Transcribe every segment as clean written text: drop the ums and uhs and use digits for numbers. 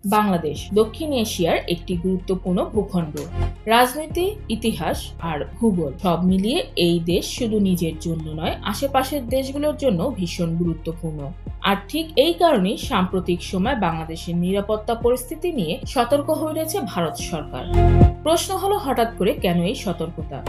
বাংলাদেশ দক্ষিণ এশিয়ার একটি গুরুত্বপূর্ণ ভূখণ্ড। রাজনীতি, ইতিহাস আর ভূগোল সব মিলিয়ে এই দেশ শুধু নিজের জন্য নয়, আশেপাশের দেশগুলোর জন্য ভীষণ গুরুত্বপূর্ণ। আর ঠিক এই কারণেই সাম্প্রতিক সময় বাংলাদেশের নিরাপত্তা পরিস্থিতি নিয়ে সতর্ক হয়ে রয়েছে ভারত সরকার। প্রশ্ন হলো, হঠাৎ করে কেন এই সতর্কতা?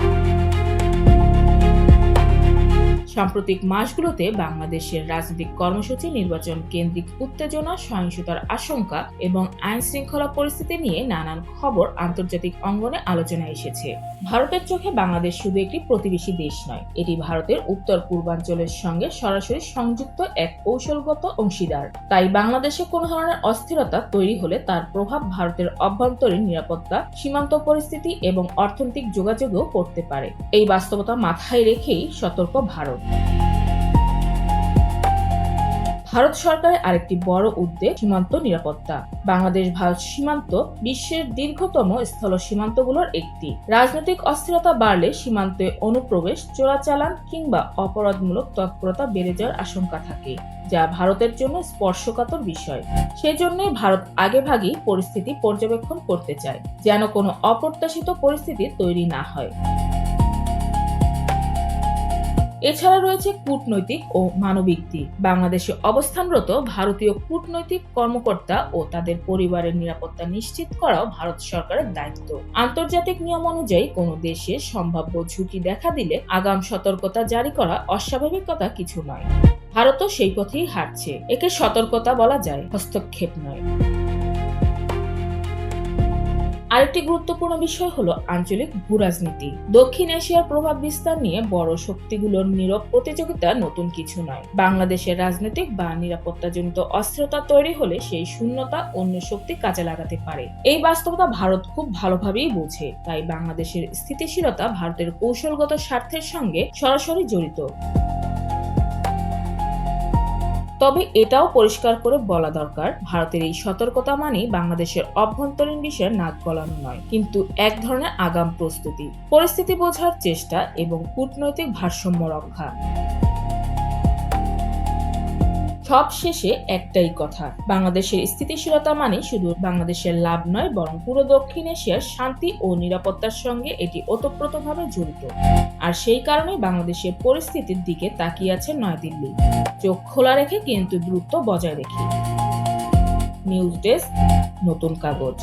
সাম্প্রতিক মাসগুলোতে বাংলাদেশের রাজনৈতিক কর্মসূচি, নির্বাচন কেন্দ্রিক উত্তেজনা, সহিংসতার আশঙ্কা এবং আইন শৃঙ্খলা পরিস্থিতি নিয়ে নানান খবর আন্তর্জাতিক অঙ্গনে আলোচনায় এসেছে। ভারতের চোখে বাংলাদেশ শুধু একটি প্রতিবেশী দেশ নয়, এটি ভারতের উত্তর পূর্বাঞ্চলের সঙ্গে সরাসরি সংযুক্ত এক কৌশলগত অংশীদার। তাই বাংলাদেশে কোনো ধরনের অস্থিরতা তৈরি হলে তার প্রভাব ভারতের অভ্যন্তরীণ নিরাপত্তা, সীমান্ত পরিস্থিতি এবং অর্থনৈতিক যোগাযোগেও পড়তে পারে। এই বাস্তবতা মাথায় রেখেই সতর্ক ভারত। ভারত সরকারের আরেকটি বড় উদ্বেগ সীমান্ত নিরাপত্তা। বাংলাদেশ ভারত সীমান্ত বিশ্বের দীর্ঘতম স্থল সীমান্তগুলোর একটি। রাজনৈতিক অস্থিরতা বাড়লে সীমান্তে অনুপ্রবেশ, চোরাচালান কিংবা অপরাধমূলক তৎপরতা বেড়ে যাওয়ার আশঙ্কা থাকে, যা ভারতের জন্য স্পর্শকাতর বিষয়। সেজন্যই ভারত আগেভাগেই পরিস্থিতি পর্যবেক্ষণ করতে চায়, যেন কোনো অপ্রত্যাশিত পরিস্থিতি তৈরি না হয়। এছাড়া রয়েছে কূটনৈতিক ও মানবিক দিক। বাংলাদেশে অবস্থানরত ভারতীয় কূটনৈতিক কর্মকর্তা ও তাদের পরিবারের নিরাপত্তা নিশ্চিত করাও ভারত সরকারের দায়িত্ব। আন্তর্জাতিক নিয়ম অনুযায়ী কোনো দেশে সম্ভাব্য ঝুঁকি দেখা দিলে আগাম সতর্কতা জারি করা অস্বাভাবিকতা কিছু নয়। ভারতও সেই পথেই হাঁটছে। একে সতর্কতা বলা যায়, হস্তক্ষেপ নয়। আরেকটি গুরুত্বপূর্ণ বিষয় হলো আঞ্চলিক ভূরাজনীতি। দক্ষিণ এশিয়ার প্রভাব বিস্তার নিয়ে বড় শক্তিগুলোর নীরব প্রতিযোগিতা নতুন কিছু নয়। বাংলাদেশের রাজনৈতিক বা নিরাপত্তাজনিত অস্থিরতা তৈরি হলে সেই শূন্যতা অন্য শক্তি কাজে লাগাতে পারে। এই বাস্তবতা ভারত খুব ভালোভাবেই বোঝে। তাই বাংলাদেশের স্থিতিশীলতা ভারতের কৌশলগত স্বার্থের সঙ্গে সরাসরি জড়িত। তবে এটাও পরিষ্কার করে বলা দরকার, ভারতের এই সতর্কতা মানেই বাংলাদেশের অভ্যন্তরীণ বিষয়ে নাক গলানো নয়, কিন্তু এক ধরনের আগাম প্রস্তুতি, পরিস্থিতি বোঝার চেষ্টা এবং কূটনৈতিক ভারসাম্য রক্ষা। সব শেষে একটাই কথা, বাংলাদেশের স্থিতিশীলতা মানে শুধু বাংলাদেশের লাভ নয়, বরং পুরো দক্ষিণ এশিয়ার শান্তি ও নিরাপত্তার সঙ্গে এটি ওতপ্রোতভাবে জড়িত। আর সেই কারণে বাংলাদেশের পরিস্থিতির দিকে তাকিয়ে আছে নয়াদিল্লি, চোখ খোলা রেখে কিন্তু দ্রুত বজায় রেখে। নিউজ ডেস্ক, নতুন কাগজ।